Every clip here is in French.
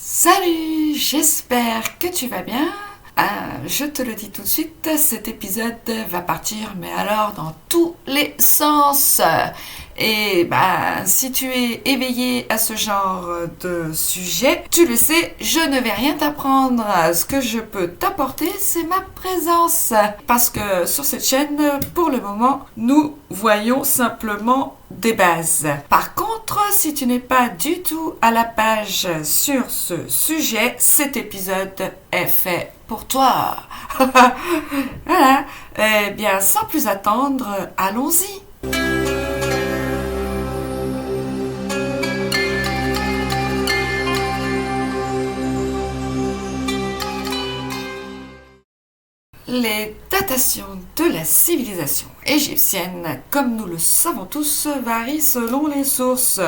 Salut, j'espère que tu vas bien. Je te le dis tout de suite, cet épisode va partir, mais alors dans tous les sens. Et si tu es éveillé à ce genre de sujet, tu le sais, je ne vais rien t'apprendre. Ce que je peux t'apporter, c'est ma présence. Parce que sur cette chaîne, pour le moment, nous voyons simplement des bases. Par contre, si tu n'es pas du tout à la page sur ce sujet, cet épisode est fait pour toi. Voilà. Eh bien, sans plus attendre, allons-y. Les datations de la civilisation égyptienne, comme nous le savons tous, varient selon les sources.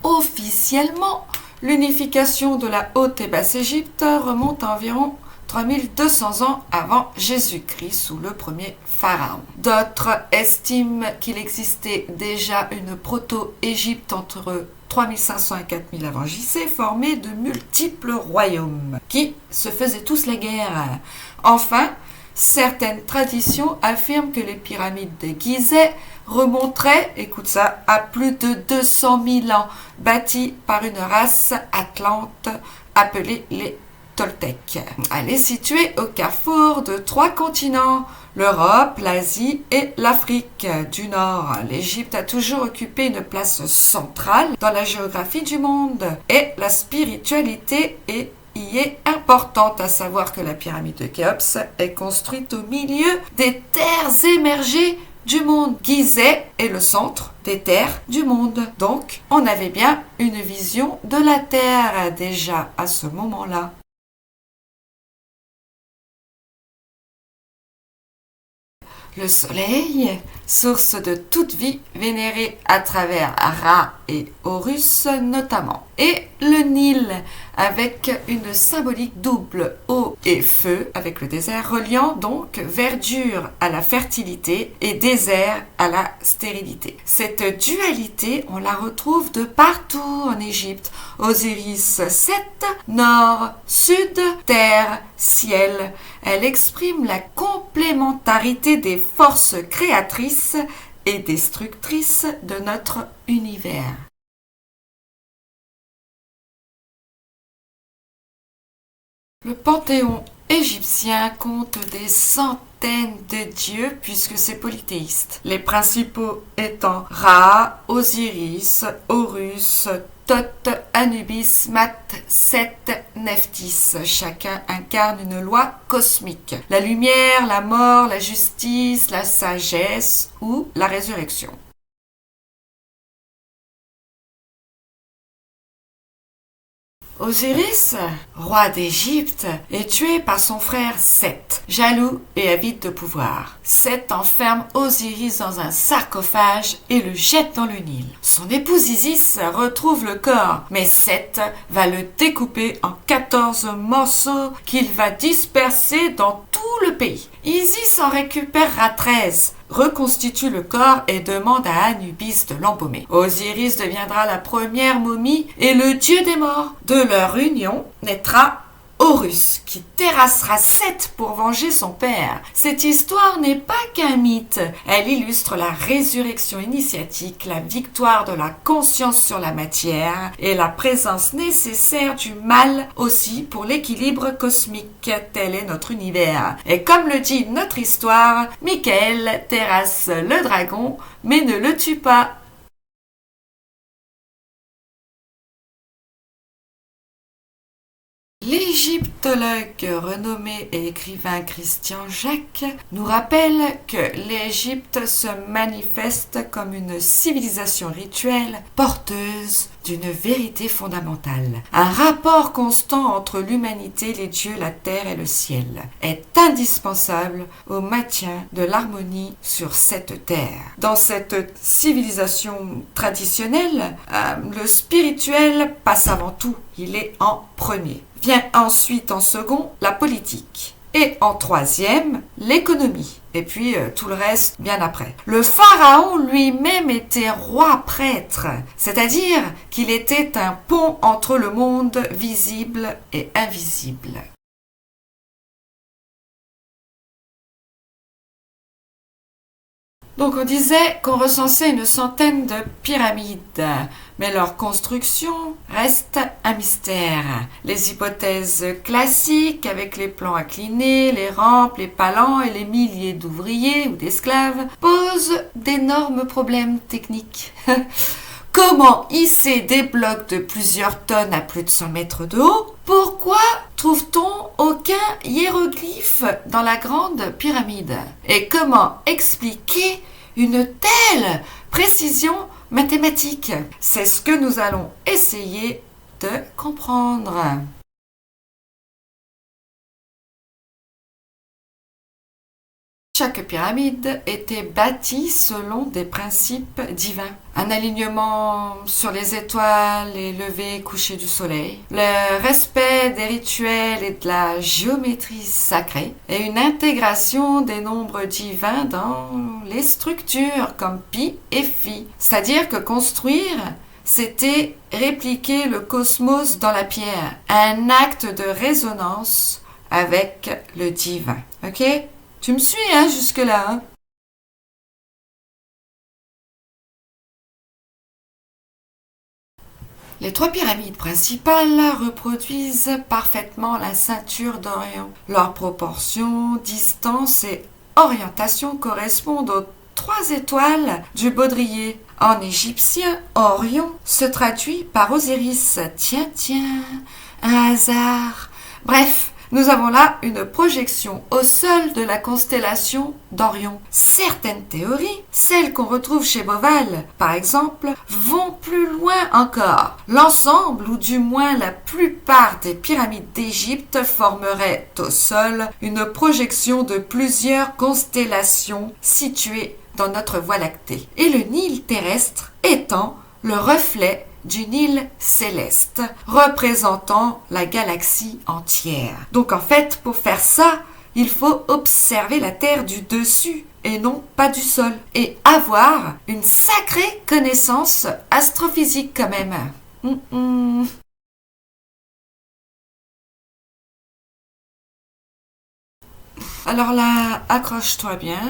Officiellement, l'unification de la Haute et Basse Égypte remonte à environ 3200 ans avant Jésus-Christ sous le premier pharaon. D'autres estiment qu'il existait déjà une proto-Égypte entre 3500 et 4000 avant JC, formée de multiples royaumes qui se faisaient tous la guerre. Enfin, certaines traditions affirment que les pyramides de Gizeh remonteraient, écoute ça, à plus de 200 000 ans, bâties par une race atlante appelée les Toltecs. Elle est située au carrefour de 3 continents, l'Europe, l'Asie et l'Afrique du Nord. L'Égypte a toujours occupé une place centrale dans la géographie du monde et la spiritualité y est importante, à savoir que la pyramide de Khéops est construite au milieu des terres émergées du monde. Gizeh est le centre des terres du monde. Donc, on avait bien une vision de la Terre déjà à ce moment-là. Le soleil, source de toute vie, vénéré à travers Ra et Horus notamment. Et le Nil, avec une symbolique double, eau et feu, avec le désert, reliant donc verdure à la fertilité et désert à la stérilité. Cette dualité, on la retrouve de partout en Égypte. Osiris 7, nord, sud, terre, ciel. Elle exprime la complémentarité des forces créatrices et destructrices de notre univers. Le panthéon égyptien compte des centaines de dieux puisque c'est polythéiste. Les principaux étant Ra, Osiris, Horus, Thoth, Anubis, Mat, Seth, Nephthys. Chacun incarne une loi cosmique. La lumière, la mort, la justice, la sagesse ou la résurrection. Osiris, roi d'Égypte, est tué par son frère Seth, jaloux et avide de pouvoir. Seth enferme Osiris dans un sarcophage et le jette dans le Nil. Son épouse Isis retrouve le corps, mais Seth va le découper en 14 morceaux qu'il va disperser dans tout le pays. Isis en récupérera 13, reconstitue le corps et demande à Anubis de l'embaumer. Osiris deviendra la première momie et le dieu des morts. De leur union naîtra Horus, qui terrassera Seth pour venger son père. Cette histoire n'est pas qu'un mythe. Elle illustre la résurrection initiatique, la victoire de la conscience sur la matière et la présence nécessaire du mal aussi pour l'équilibre cosmique. Tel est notre univers. Et comme le dit notre histoire, Michael terrasse le dragon, mais ne le tue pas. L'égyptologue renommé et écrivain Christian Jacques nous rappelle que l'Égypte se manifeste comme une civilisation rituelle porteuse d'une vérité fondamentale. Un rapport constant entre l'humanité, les dieux, la terre et le ciel est indispensable au maintien de l'harmonie sur cette terre. Dans cette civilisation traditionnelle, le spirituel passe avant tout, il est en premier. Vient ensuite en second la politique Et en troisième, l'économie. Et puis tout le reste bien après. Le pharaon lui-même était roi prêtre, c'est-à-dire qu'il était un pont entre le monde visible et invisible. Donc on disait qu'on recensait une centaine de pyramides, mais leur construction reste un mystère. Les hypothèses classiques avec les plans inclinés, les rampes, les palans et les milliers d'ouvriers ou d'esclaves posent d'énormes problèmes techniques. Comment hisser des blocs de plusieurs tonnes à plus de 100 mètres de haut? Pourquoi trouve-t-on aucun hiéroglyphe dans la grande pyramide? Et comment expliquer une telle précision mathématique? C'est ce que nous allons essayer de comprendre. Chaque pyramide était bâtie selon des principes divins. Un alignement sur les étoiles et lever et coucher du soleil, le respect des rituels et de la géométrie sacrée, et une intégration des nombres divins dans les structures comme pi et phi. C'est-à-dire que construire, c'était répliquer le cosmos dans la pierre, un acte de résonance avec le divin. Ok ? Tu me suis, hein, jusque-là, hein? Les trois pyramides principales reproduisent parfaitement la ceinture d'Orion. Leurs proportions, distance et orientation correspondent aux trois étoiles du baudrier. En égyptien, Orion se traduit par Osiris. Tiens, un hasard. Bref, nous avons là une projection au sol de la constellation d'Orion. Certaines théories, celles qu'on retrouve chez Beauval, par exemple, vont plus loin encore. L'ensemble, ou du moins la plupart des pyramides d'Égypte formeraient au sol une projection de plusieurs constellations situées dans notre Voie lactée. Et le Nil terrestre étant le reflet du Nil céleste, représentant la galaxie entière. Donc en fait, pour faire ça, il faut observer la Terre du dessus et non pas du sol, et avoir une sacrée connaissance astrophysique quand même. Alors là, accroche-toi bien,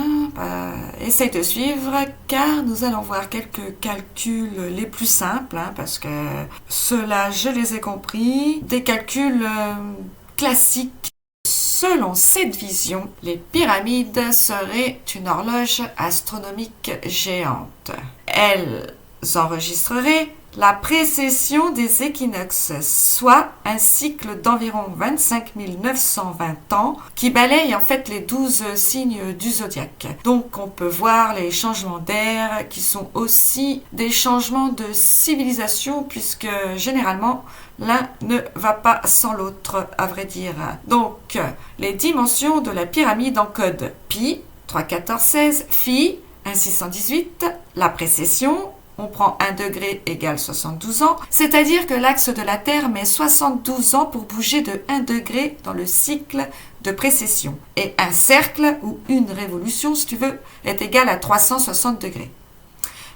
essaye de suivre, car nous allons voir quelques calculs les plus simples, parce que ceux-là, je les ai compris, des calculs classiques. Selon cette vision, les pyramides seraient une horloge astronomique géante. Elles enregistreraient la précession des équinoxes, soit un cycle d'environ 25 920 ans qui balaye en fait les 12 signes du zodiaque. Donc on peut voir les changements d'air qui sont aussi des changements de civilisation, puisque généralement l'un ne va pas sans l'autre, à vrai dire. Donc les dimensions de la pyramide en code pi, 3, 14, 16, phi, 1, 618, la précession, on prend 1 degré égale 72 ans, c'est-à-dire que l'axe de la Terre met 72 ans pour bouger de 1 degré dans le cycle de précession. Et un cercle, ou une révolution si tu veux, est égal à 360 degrés.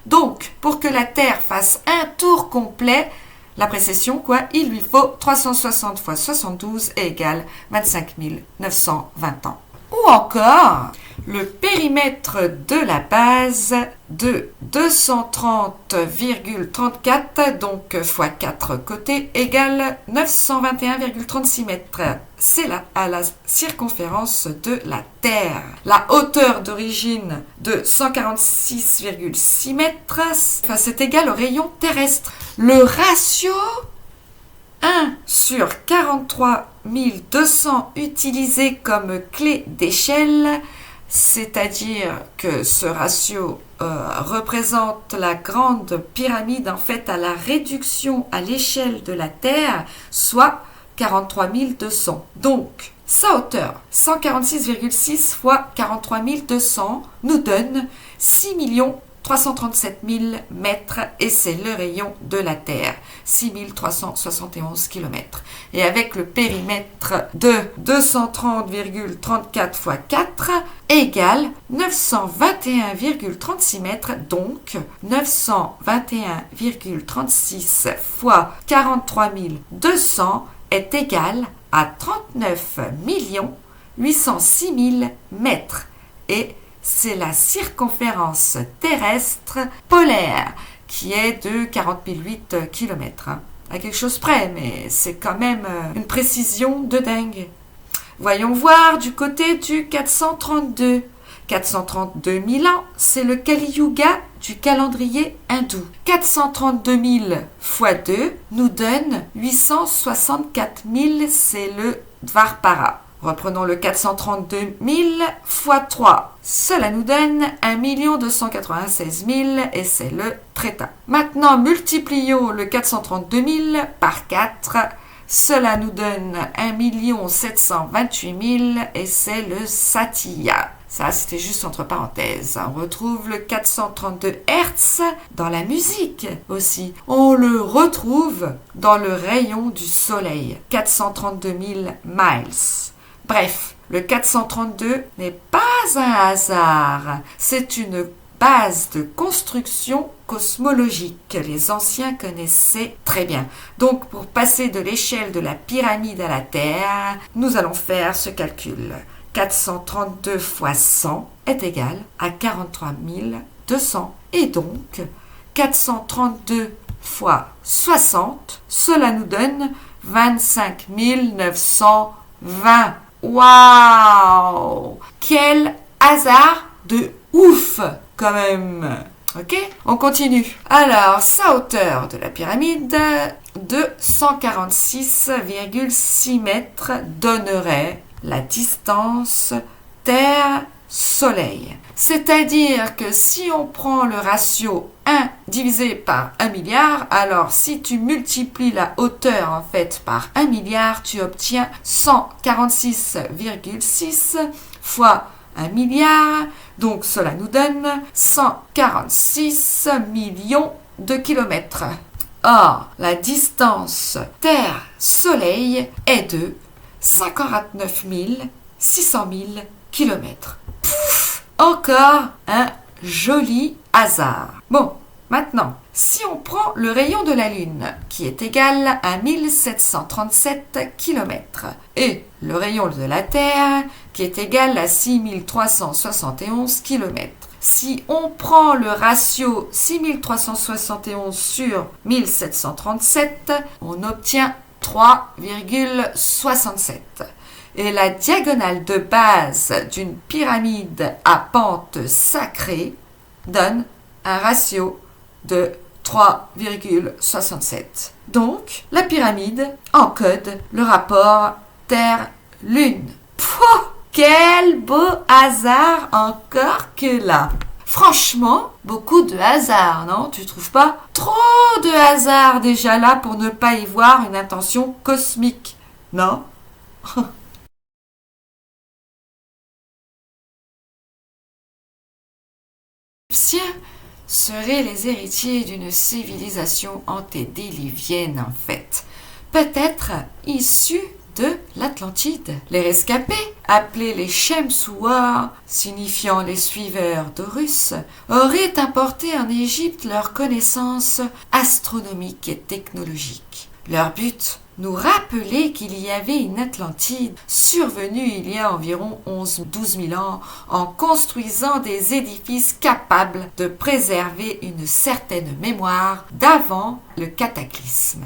Donc, pour que la Terre fasse un tour complet, la précession, il lui faut 360 fois 72 égale 25 920 ans. Ou encore, le périmètre de la base de 230,34, donc fois 4 côtés, égale 921,36 mètres. C'est là à la circonférence de la Terre. La hauteur d'origine de 146,6 mètres, c'est égal au rayon terrestre. Le ratio 1 sur 43 200 utilisé comme clé d'échelle, c'est-à-dire que ce ratio représente la grande pyramide en fait à la réduction à l'échelle de la Terre, soit 43 200. Donc, sa hauteur, 146,6 fois 43 200, nous donne 6 337 000 mètres et c'est le rayon de la Terre, 6 371 km. Et avec le périmètre de 230,34 x 4 égale 921,36 mètres, donc 921,36 fois 43 200 est égal à 39 806 000 mètres. Et c'est la circonférence terrestre polaire qui est de 40 008 km. À quelque chose près, mais c'est quand même une précision de dingue. Voyons voir du côté du 432. 432 000 ans, c'est le Kali Yuga du calendrier hindou. 432 000 fois 2 nous donne 864 000, c'est le Dvarpara. Reprenons le 432 000 fois 3. Cela nous donne 1 296 000 et c'est le Treta. Maintenant, multiplions le 432 000 par 4. Cela nous donne 1 728 000 et c'est le Satya. Ça, c'était juste entre parenthèses. On retrouve le 432 Hz dans la musique aussi. On le retrouve dans le rayon du soleil. 432 000 miles. Bref, le 432 n'est pas un hasard. C'est une base de construction cosmologique que les anciens connaissaient très bien. Donc, pour passer de l'échelle de la pyramide à la Terre, nous allons faire ce calcul. 432 fois 100 est égal à 43 200. Et donc, 432 fois 60, cela nous donne 25 920. Waouh! Quel hasard de ouf, quand même! Ok? On continue. Alors, sa hauteur de la pyramide de 146,6 mètres donnerait la distance Terre-Soleil. C'est-à-dire que si on prend le ratio 1 divisé par 1 milliard, alors si tu multiplies la hauteur en fait par 1 milliard, tu obtiens 146,6 fois 1 milliard. Donc cela nous donne 146 millions de kilomètres. Or, la distance Terre-Soleil est de 59 600 000 kilomètres. Pouf! Encore un joli hasard. Bon, maintenant, si on prend le rayon de la Lune, qui est égal à 1737 km, et le rayon de la Terre, qui est égal à 6371 km, si on prend le ratio 6371 sur 1737, on obtient 3,67. Et la diagonale de base d'une pyramide à pente sacrée donne un ratio de 3,67. Donc, la pyramide encode le rapport Terre-Lune. Pouh, quel beau hasard encore que là! Franchement, beaucoup de hasard, non? Tu trouves pas? Trop de hasard déjà là pour ne pas y voir une intention cosmique, non? Les Égyptiens seraient les héritiers d'une civilisation antédiluvienne en fait, peut-être issue de l'Atlantide. Les rescapés, appelés les Shemsuar, signifiant les suiveurs d'Horus, auraient importé en Égypte leurs connaissances astronomiques et technologiques. Leur but, nous rappeler qu'il y avait une Atlantide survenue il y a environ 11-12 000 ans en construisant des édifices capables de préserver une certaine mémoire d'avant le cataclysme.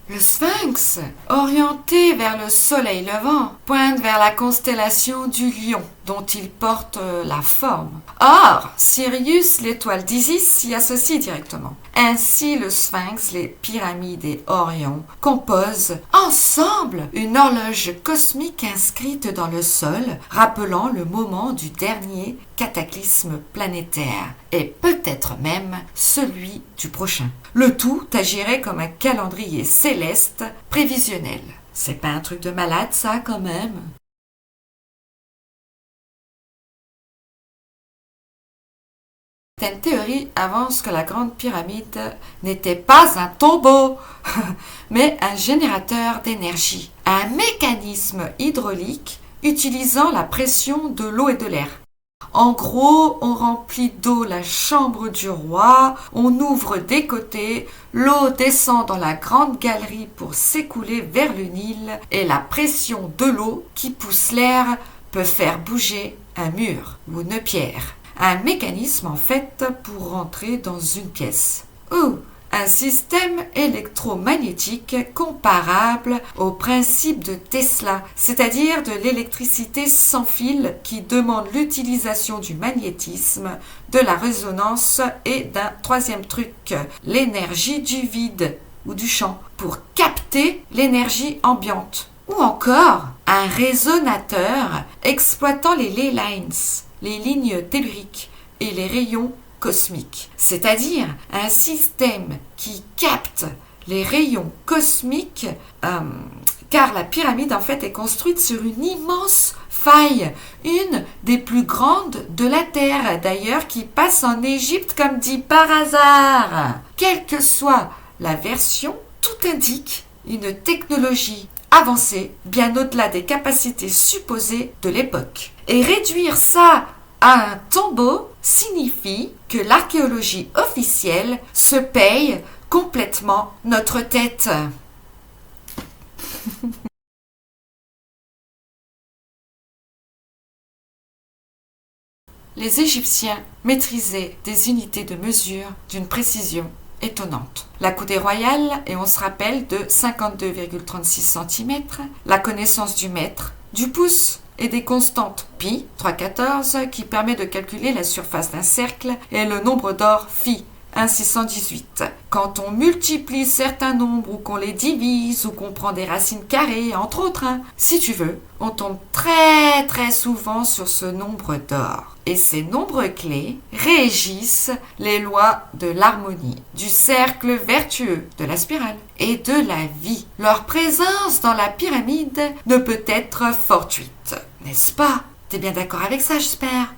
Le Sphinx, orienté vers le soleil levant, pointe vers la constellation du Lion, dont il porte la forme. Or, Sirius, l'étoile d'Isis, s'y associe directement. Ainsi, le Sphinx, les pyramides et Orion composent ensemble une horloge cosmique inscrite dans le sol, rappelant le moment du dernier cataclysme planétaire, et peut-être même celui du prochain. Le tout agirait comme un calendrier céleste prévisionnel. C'est pas un truc de malade ça quand même? Certaines théories avancent que la Grande Pyramide n'était pas un tombeau, mais un générateur d'énergie, un mécanisme hydraulique utilisant la pression de l'eau et de l'air. En gros, on remplit d'eau la chambre du roi, on ouvre des côtés, l'eau descend dans la grande galerie pour s'écouler vers le Nil et la pression de l'eau qui pousse l'air peut faire bouger un mur ou une pierre. Un mécanisme en fait pour rentrer dans une pièce. Ou un système électromagnétique comparable au principe de Tesla, c'est-à-dire de l'électricité sans fil qui demande l'utilisation du magnétisme, de la résonance et d'un troisième truc, l'énergie du vide ou du champ, pour capter l'énergie ambiante. Ou encore un résonateur exploitant les ley lines, les lignes telluriques et les rayons cosmiques, c'est-à-dire un système qui capte les rayons cosmiques, car la pyramide en fait est construite sur une immense faille, une des plus grandes de la Terre d'ailleurs, qui passe en Égypte comme dit par hasard. Quelle que soit la version, tout indique une technologie avancée bien au-delà des capacités supposées de l'époque. Et réduire ça à un tombeau signifie que l'archéologie officielle se paye complètement notre tête. Les Égyptiens maîtrisaient des unités de mesure d'une précision étonnante. La coudée royale, et on se rappelle, de 52,36 cm, la connaissance du mètre, du pouce et des constantes pi, 3,14, qui permet de calculer la surface d'un cercle, et le nombre d'or phi, 1,618. Quand on multiplie certains nombres ou qu'on les divise ou qu'on prend des racines carrées, entre autres, si tu veux, on tombe très très souvent sur ce nombre d'or. Et ces nombres clés régissent les lois de l'harmonie, du cercle vertueux, de la spirale et de la vie. Leur présence dans la pyramide ne peut être fortuite, n'est-ce pas? T'es bien d'accord avec ça, j'espère?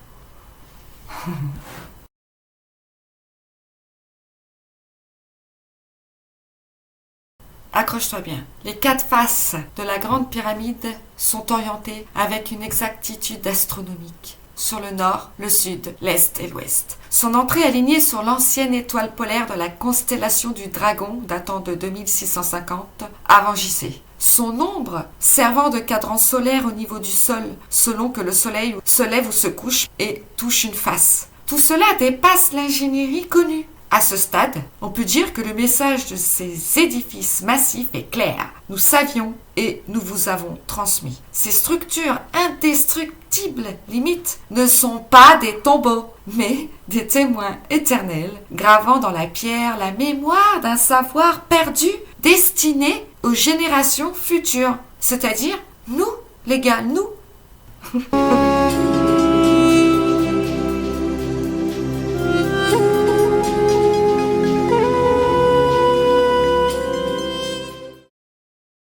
Accroche-toi bien. Les 4 faces de la grande pyramide sont orientées avec une exactitude astronomique sur le nord, le sud, l'est et l'ouest. Son entrée alignée sur l'ancienne étoile polaire de la constellation du Dragon datant de 2650 avant JC. Son ombre servant de cadran solaire au niveau du sol selon que le soleil se lève ou se couche et touche une face. Tout cela dépasse l'ingénierie connue. À ce stade, on peut dire que le message de ces édifices massifs est clair. Nous savions et nous vous avons transmis. Ces structures indestructibles, limite, ne sont pas des tombeaux, mais des témoins éternels, gravant dans la pierre la mémoire d'un savoir perdu, destiné aux générations futures. C'est-à-dire, nous, les gars, nous.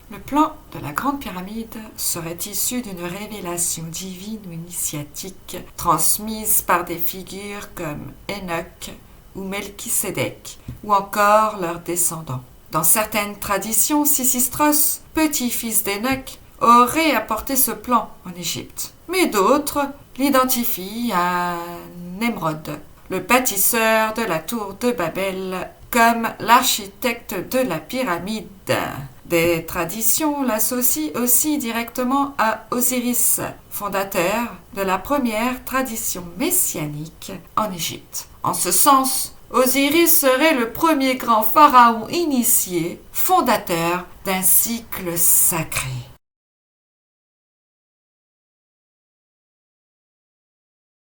Le plan de la Grande Pyramide serait issu d'une révélation divine ou initiatique transmise par des figures comme Enoch ou Melchisédek ou encore leurs descendants. Dans certaines traditions, Sisistros, petit-fils d'Enoch, aurait apporté ce plan en Égypte, mais d'autres l'identifient à Nemrod, le bâtisseur de la tour de Babel, comme l'architecte de la pyramide. Des traditions l'associent aussi directement à Osiris, fondateur de la première tradition messianique en Égypte. En ce sens, Osiris serait le premier grand pharaon initié, fondateur d'un cycle sacré.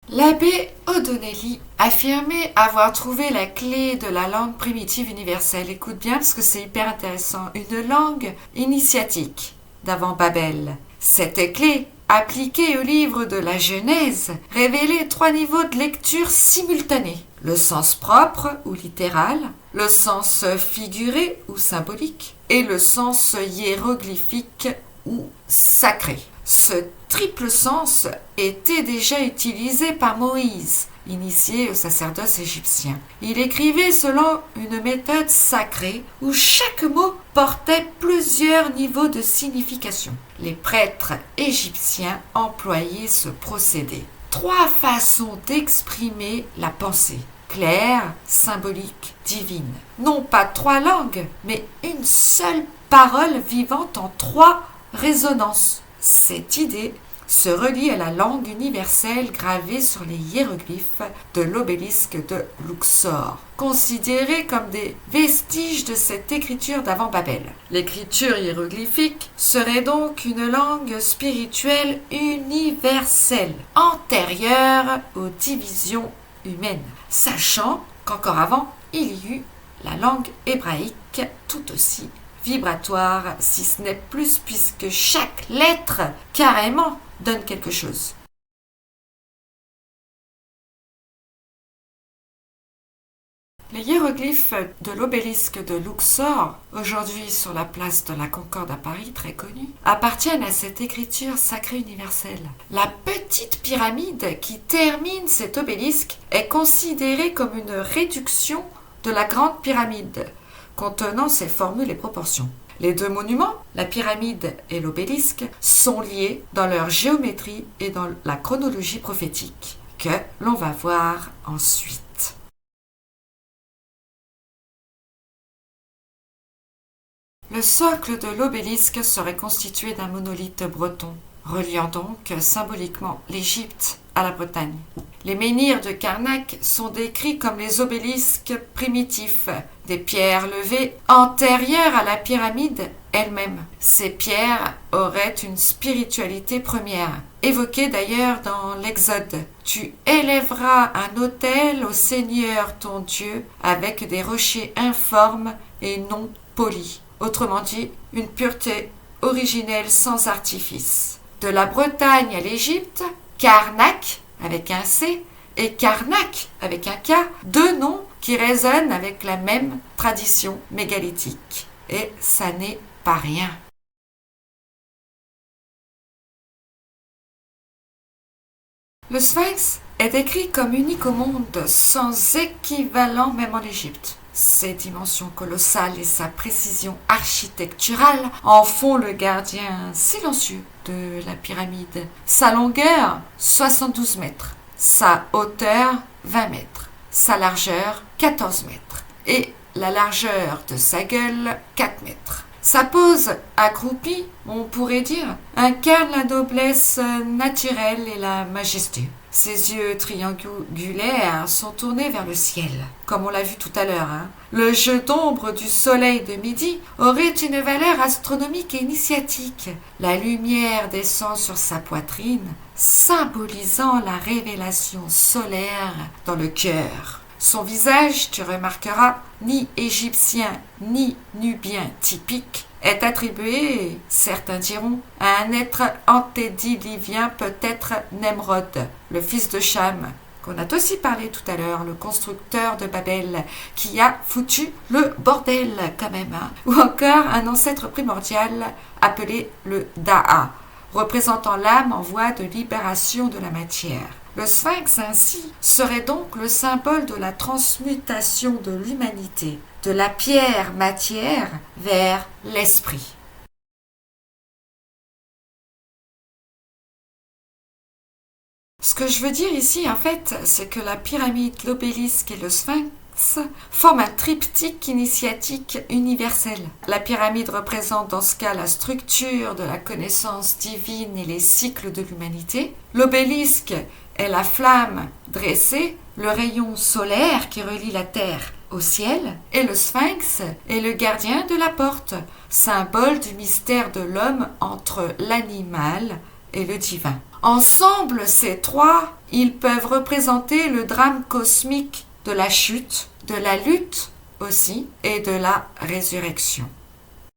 L'abbé O'Donnelly affirmait avoir trouvé la clé de la langue primitive universelle. Écoute bien parce que c'est hyper intéressant. Une langue initiatique d'avant Babel. Cette clé, appliquée au livre de la Genèse, révélait 3 niveaux de lecture simultanés. Le sens propre ou littéral, le sens figuré ou symbolique et le sens hiéroglyphique ou sacré. Ce triple sens était déjà utilisé par Moïse, initié au sacerdoce égyptien. Il écrivait selon une méthode sacrée où chaque mot portait plusieurs niveaux de signification. Les prêtres égyptiens employaient ce procédé. 3 façons d'exprimer la pensée: claire, symbolique, divine. Non pas 3 langues, mais une seule parole vivant en 3 résonances. Cette idée se relie à la langue universelle gravée sur les hiéroglyphes de l'obélisque de Luxor, considérés comme des vestiges de cette écriture d'avant Babel. L'écriture hiéroglyphique serait donc une langue spirituelle universelle, antérieure aux divisions humaines, sachant qu'encore avant, il y eut la langue hébraïque tout aussi vibratoire, si ce n'est plus, puisque chaque lettre carrément donne quelque chose. Les hiéroglyphes de l'obélisque de Luxor, aujourd'hui sur la place de la Concorde à Paris, très connue, appartiennent à cette écriture sacrée universelle. La petite pyramide qui termine cet obélisque est considérée comme une réduction de la grande pyramide, contenant ses formules et proportions. Les 2 monuments, la pyramide et l'obélisque, sont liés dans leur géométrie et dans la chronologie prophétique, que l'on va voir ensuite. Le socle de l'obélisque serait constitué d'un monolithe breton, reliant donc symboliquement l'Égypte à la Bretagne. Les menhirs de Karnak sont décrits comme les obélisques primitifs, des pierres levées antérieures à la pyramide elle-même. Ces pierres auraient une spiritualité première, évoquée d'ailleurs dans l'Exode. Tu élèveras un autel au Seigneur ton Dieu avec des rochers informes et non polis. Autrement dit, une pureté originelle sans artifice. De la Bretagne à l'Égypte, Karnak avec un C et Karnak avec un K, 2 noms qui résonnent avec la même tradition mégalithique. Et ça n'est pas rien. Le Sphinx est décrit comme unique au monde, sans équivalent même en Égypte. Ses dimensions colossales et sa précision architecturale en font le gardien silencieux de la pyramide. Sa longueur, 72 mètres. Sa hauteur, 20 mètres. Sa largeur, 14 mètres. Et la largeur de sa gueule, 4 mètres. Sa pose accroupie, on pourrait dire, incarne la noblesse naturelle et la majesté. Ses yeux triangulaires sont tournés vers le ciel, comme on l'a vu tout à l'heure. Le jeu d'ombre du soleil de midi aurait une valeur astronomique et initiatique. La lumière descend sur sa poitrine, symbolisant la révélation solaire dans le cœur. Son visage, tu remarqueras, ni égyptien ni nubien typique, est attribué, certains diront, à un être antédiluvien, peut-être Nemrod, le fils de Cham, qu'on a aussi parlé tout à l'heure, le constructeur de Babel, qui a foutu le bordel quand même, ou encore un ancêtre primordial appelé le Daa, représentant l'âme en voie de libération de la matière. Le sphinx ainsi serait donc le symbole de la transmutation de l'humanité, de la pierre matière vers l'esprit. Ce que je veux dire ici, en fait, c'est que la pyramide, l'obélisque et le sphinx forment un triptyque initiatique universel. La pyramide représente dans ce cas la structure de la connaissance divine et les cycles de l'humanité. L'obélisque est la flamme dressée, le rayon solaire qui relie la terre au ciel, et le sphinx est le gardien de la porte, symbole du mystère de l'homme entre l'animal et le divin. Ensemble, ces 3, ils peuvent représenter le drame cosmique de la chute, de la lutte aussi, et de la résurrection.